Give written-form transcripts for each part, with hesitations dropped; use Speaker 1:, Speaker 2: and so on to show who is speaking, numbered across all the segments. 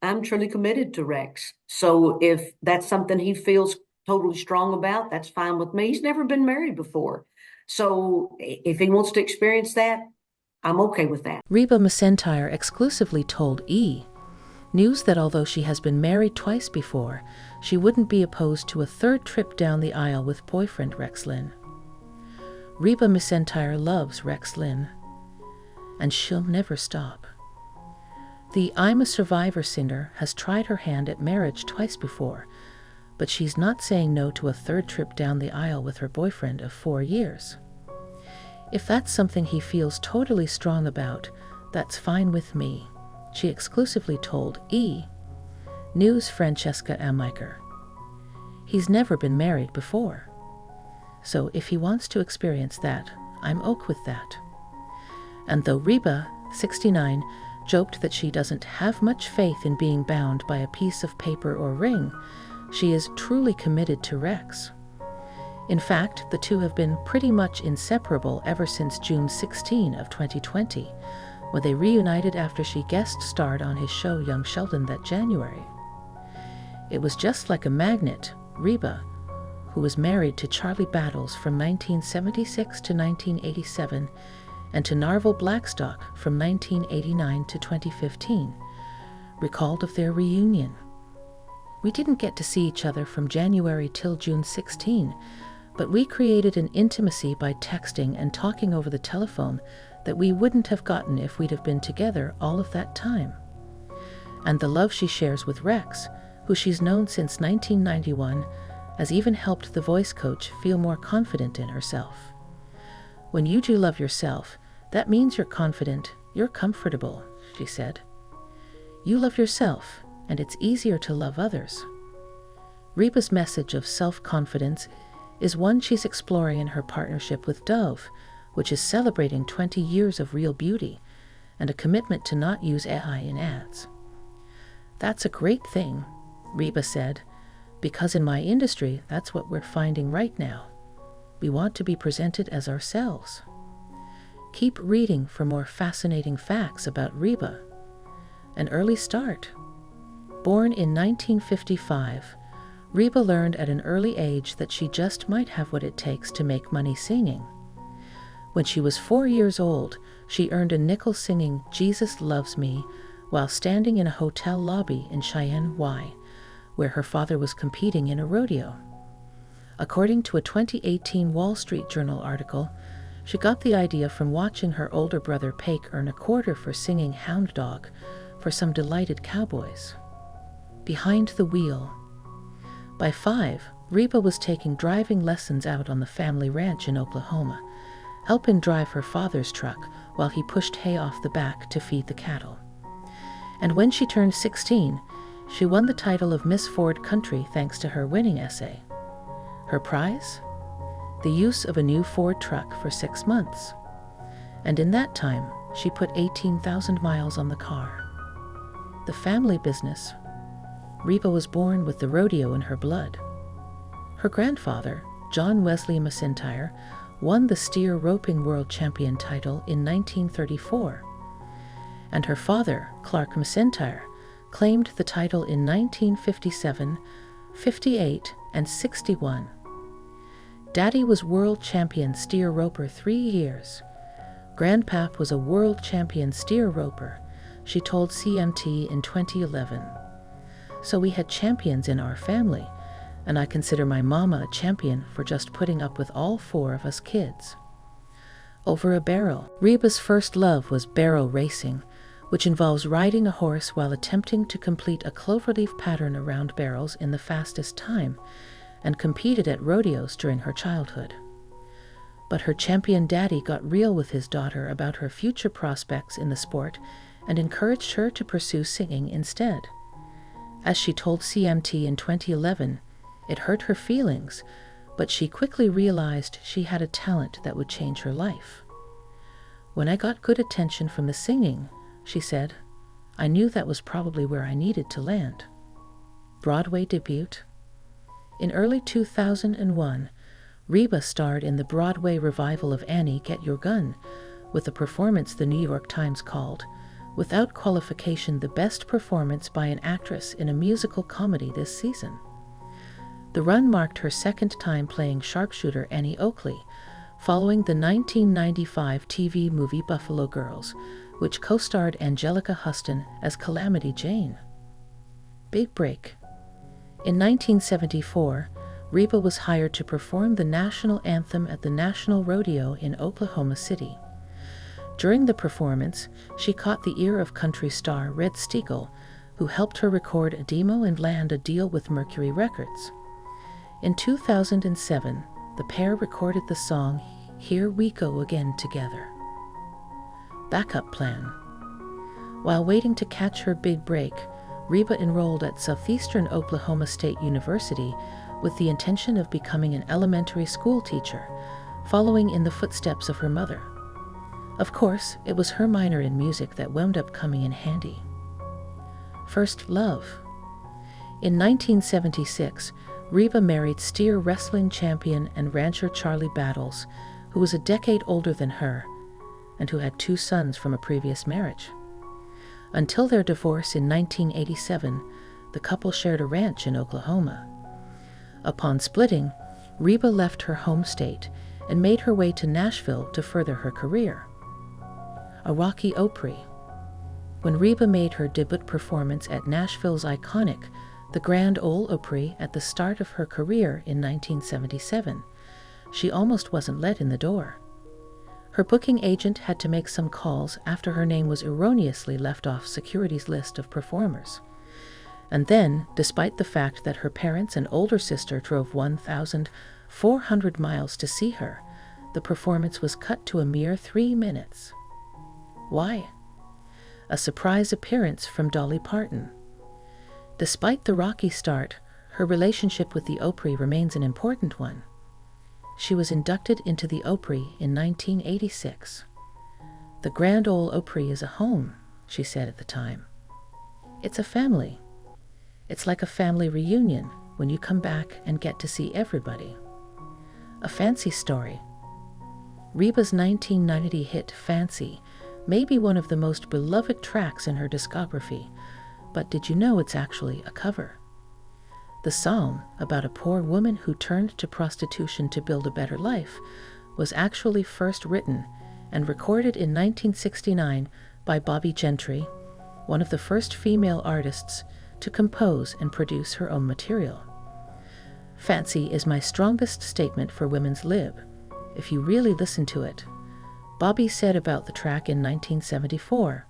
Speaker 1: I'm truly committed to Rex. So if that's something he feels totally strong about, that's fine with me. He's never been married before. So if he wants to experience that, I'm okay with that.
Speaker 2: Reba McEntire exclusively told E! News that although she has been married twice before, she wouldn't be opposed to a third trip down the aisle with boyfriend Rex Linn. Reba McEntire loves Rex Linn, and she'll never stop. The I'm a Survivor singer has tried her hand at marriage twice before, but she's not saying no to a third trip down the aisle with her boyfriend of 4 years. If that's something he feels totally strong about, that's fine with me, she exclusively told E! News Francesca Amiker. He's never been married before. So if he wants to experience that, I'm ok with that. And though Reba, 69, joked that she doesn't have much faith in being bound by a piece of paper or ring, she is truly committed to Rex. In fact, the two have been pretty much inseparable ever since June 16 of 2020, when they reunited after she guest starred on his show Young Sheldon that January. It was just like a magnet, Reba, who was married to Charlie Battles from 1976 to 1987 and to Narvel Blackstock from 1989 to 2015, recalled of their reunion. We didn't get to see each other from January till June 16, but we created an intimacy by texting and talking over the telephone that we wouldn't have gotten if we'd have been together all of that time. And the love she shares with Rex, who she's known since 1991, has even helped the voice coach feel more confident in herself. When you do love yourself, that means you're confident, you're comfortable, she said. You love yourself, and it's easier to love others. Reba's message of self-confidence is one she's exploring in her partnership with Dove, which is celebrating 20 years of real beauty and a commitment to not use AI in ads. That's a great thing, Reba said, because in my industry, that's what we're finding right now. We want to be presented as ourselves. Keep reading for more fascinating facts about Reba. An early start. Born in 1955, Reba learned at an early age that she just might have what it takes to make money singing. When she was 4 years old, she earned a nickel singing Jesus Loves Me while standing in a hotel lobby in Cheyenne, Y, where her father was competing in a rodeo. According to a 2018 Wall Street Journal article, she got the idea from watching her older brother Paik earn a quarter for singing Hound Dog for some delighted cowboys. Behind the wheel. By 5, Reba was taking driving lessons out on the family ranch in Oklahoma, helping drive her father's truck while he pushed hay off the back to feed the cattle. And when she turned 16, she won the title of Miss Ford Country thanks to her winning essay. Her prize? The use of a new Ford truck for 6 months. And in that time, she put 18,000 miles on the car. The family business. Reba was born with the rodeo in her blood. Her grandfather, John Wesley McEntire, won the steer roping world champion title in 1934. And her father, Clark McEntire, claimed the title in 1957, 58, and 61. Daddy was world champion steer roper 3 years. Grandpap was a world champion steer roper, she told CMT in 2011. So we had champions in our family, and I consider my mama a champion for just putting up with all 4 of us kids. Over a barrel. Reba's first love was barrel racing, which involves riding a horse while attempting to complete a cloverleaf pattern around barrels in the fastest time, and competed at rodeos during her childhood. But her champion daddy got real with his daughter about her future prospects in the sport and encouraged her to pursue singing instead. As she told CMT in 2011, it hurt her feelings, but she quickly realized she had a talent that would change her life. When I got good attention from the singing, she said, I knew that was probably where I needed to land. Broadway debut. In early 2001, Reba starred in the Broadway revival of Annie, Get Your Gun, with a performance the New York Times called without qualification the best performance by an actress in a musical comedy this season. The run marked her second time playing sharpshooter Annie Oakley, following the 1995 TV movie Buffalo Girls, which co-starred Angelica Huston as Calamity Jane. Big break. In 1974, Reba was hired to perform the national anthem at the National Rodeo in Oklahoma City. During the performance, she caught the ear of country star Red Steagall, who helped her record a demo and land a deal with Mercury Records. In 2007, the pair recorded the song Here We Go Again together. Backup plan. While waiting to catch her big break, Reba enrolled at Southeastern Oklahoma State University with the intention of becoming an elementary school teacher, following in the footsteps of her mother. Of course, it was her minor in music that wound up coming in handy. First love. In 1976, Reba married steer wrestling champion and rancher Charlie Battles, who was a decade older than her, and who had 2 sons from a previous marriage. Until their divorce in 1987, the couple shared a ranch in Oklahoma. Upon splitting, Reba left her home state and made her way to Nashville to further her career. A Rocky Opry. When Reba made her debut performance at Nashville's iconic The Grand Ole Opry at the start of her career in 1977, she almost wasn't let in the door. Her booking agent had to make some calls after her name was erroneously left off security's list of performers. And then, despite the fact that her parents and older sister drove 1,400 miles to see her, the performance was cut to a mere 3 minutes. Why? A surprise appearance from Dolly Parton. Despite the rocky start, her relationship with the Opry remains an important one. She was inducted into the Opry in 1986. "The Grand Ole Opry is a home," she said at the time. "It's a family. It's like a family reunion when you come back and get to see everybody." A fancy story. Reba's 1990 hit Fancy may be one of the most beloved tracks in her discography, but did you know it's actually a cover? The song, about a poor woman who turned to prostitution to build a better life, was actually first written and recorded in 1969 by Bobbie Gentry, one of the first female artists to compose and produce her own material. "Fancy is my strongest statement for women's lib, if you really listen to it," Bobbie said about the track in 1974.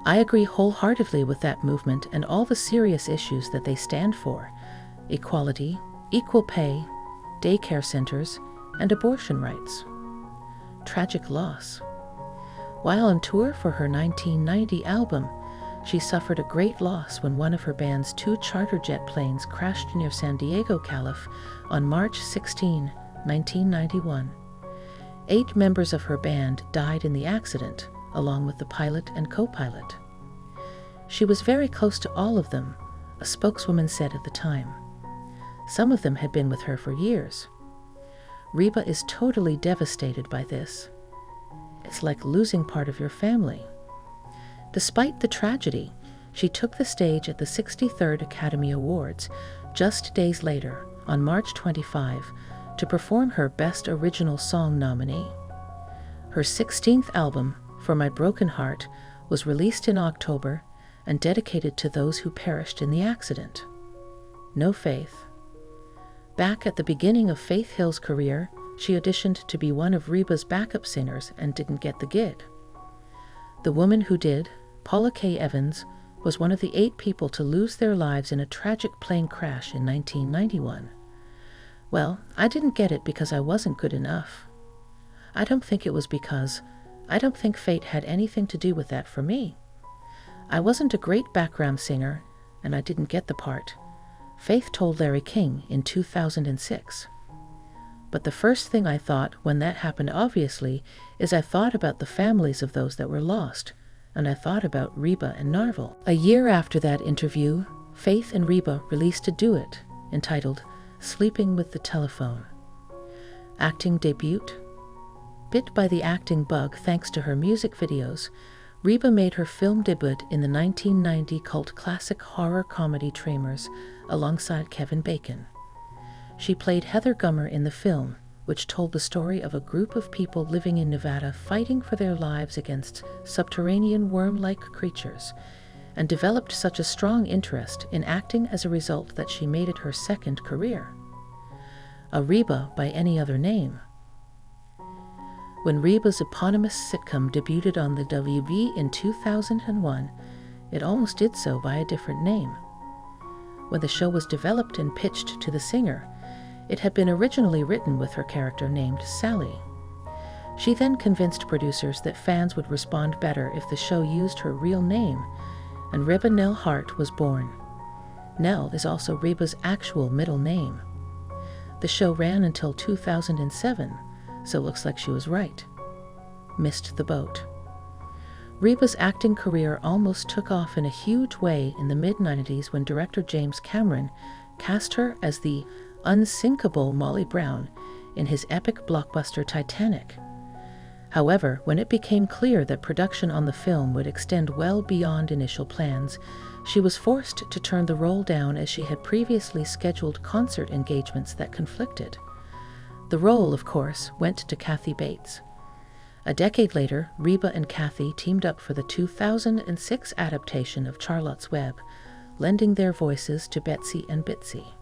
Speaker 2: "I agree wholeheartedly with that movement and all the serious issues that they stand for: equality, equal pay, daycare centers, and abortion rights." Tragic loss. While on tour for her 1990 album, she suffered a great loss when one of her band's 2 charter jet planes crashed near San Diego, Calif. On March 16, 1991. 8 members of her band died in the accident, along with the pilot and co-pilot. "She was very close to all of them," a spokeswoman said at the time. Some of them had been with her for years. Reba is totally devastated by this. It's like losing part of your family. Despite the tragedy, she took the stage at the 63rd Academy Awards just days later, on March 25, to perform her Best Original Song nominee. Her 16th album, For My Broken Heart, was released in October and dedicated to those who perished in the accident. No Faith. Back at the beginning of Faith Hill's career, she auditioned to be one of Reba's backup singers and didn't get the gig. The woman who did, Paula K. Evans, was one of the 8 people to lose their lives in a tragic plane crash in 1991. "Well, I didn't get it because I wasn't good enough. I don't think it was because I don't think fate had anything to do with that for me. I wasn't a great background singer, and I didn't get the part," Faith told Larry King in 2006. "But the first thing I thought when that happened, obviously, is I thought about the families of those that were lost, and I thought about Reba and Narvel." A year after that interview, Faith and Reba released a duet entitled Sleeping with the Telephone. Acting debut. Bit by the acting bug thanks to her music videos, Reba made her film debut in the 1990 cult classic horror comedy Tremors alongside Kevin Bacon. She played Heather Gummer in the film, which told the story of a group of people living in Nevada fighting for their lives against subterranean worm-like creatures, and developed such a strong interest in acting as a result that she made it her second career. A Reba by any other name. When Reba's eponymous sitcom debuted on the WB in 2001, it almost did so by a different name. When the show was developed and pitched to the singer, it had been originally written with her character named Sally. She then convinced producers that fans would respond better if the show used her real name, and Reba Nell Hart was born. Nell is also Reba's actual middle name. The show ran until 2007, so it looks like she was right. Missed the boat. Reba's acting career almost took off in a huge way in the mid-90s when director James Cameron cast her as the unsinkable Molly Brown in his epic blockbuster Titanic. However, when it became clear that production on the film would extend well beyond initial plans, she was forced to turn the role down as she had previously scheduled concert engagements that conflicted. The role, of course, went to Kathy Bates. A decade later, Reba and Kathy teamed up for the 2006 adaptation of Charlotte's Web, lending their voices to Betsy and Bitsy.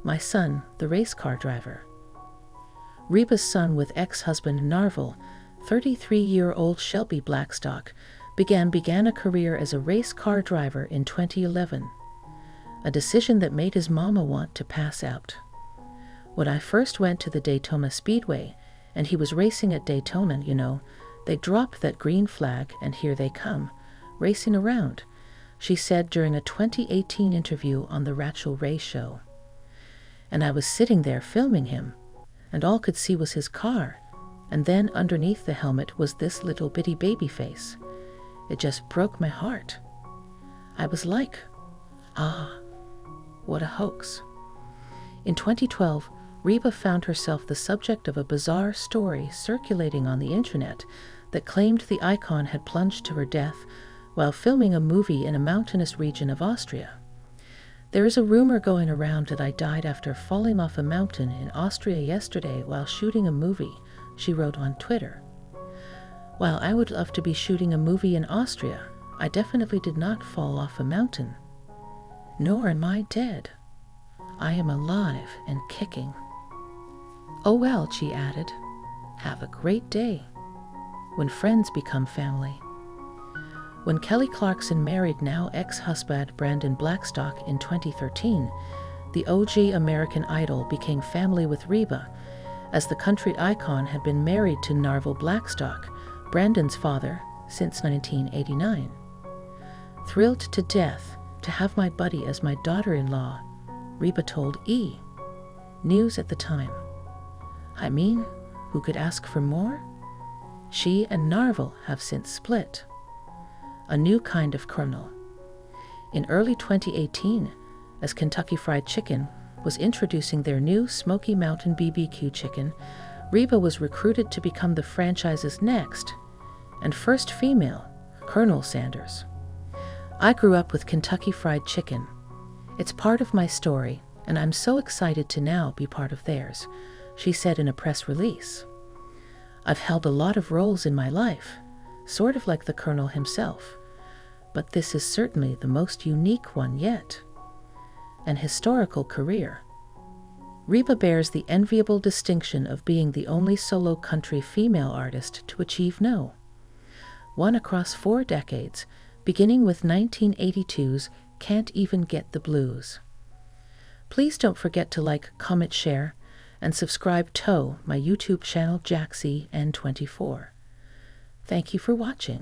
Speaker 2: My Son, the Race Car Driver. Reba's son with ex-husband Narvel, 33-year-old Shelby Blackstock, began a career as a race car driver in 2011, a decision that made his mama want to pass out. When I first went to the Daytona Speedway, and he was racing at Daytona, they dropped that green flag and here they come, racing around, she said during a 2018 interview on the Rachel Ray Show. And I was sitting there filming him, and all could see was his car, and then underneath the helmet was this little bitty baby face. It just broke my heart. I was like, what a hoax. In 2012, Reba found herself the subject of a bizarre story circulating on the internet that claimed the icon had plunged to her death while filming a movie in a mountainous region of Austria. There is a rumor going around that I died after falling off a mountain in Austria yesterday while shooting a movie, she wrote on Twitter. While I would love to be shooting a movie in Austria, I definitely did not fall off a mountain. Nor am I dead. I am alive and kicking. Oh well, she added, have a great day. When friends become family. When Kelly Clarkson married now ex-husband Brandon Blackstock in 2013, the OG American Idol became family with Reba, as the country icon had been married to Narvel Blackstock, Brandon's father, since 1989. Thrilled to death to have my buddy as my daughter-in-law, Reba told E! News at the time. I mean, who could ask for more? She and Narvel have since split. A new kind of criminal. In early 2018, as Kentucky Fried Chicken was introducing their new Smoky Mountain BBQ chicken, Reba was recruited to become the franchise's next and first female, Colonel Sanders. I grew up with Kentucky Fried Chicken. It's part of my story, and I'm so excited to now be part of theirs, she said in a press release. I've held a lot of roles in my life, sort of like the Colonel himself, but this is certainly the most unique one yet. An historical career. Reba bears the enviable distinction of being the only solo country female artist to achieve no. One across 4 decades, beginning with 1982's Can't Even Get the Blues. Please don't forget to like, comment, share, and subscribe to my YouTube channel Jaxcey N24. Thank you for watching.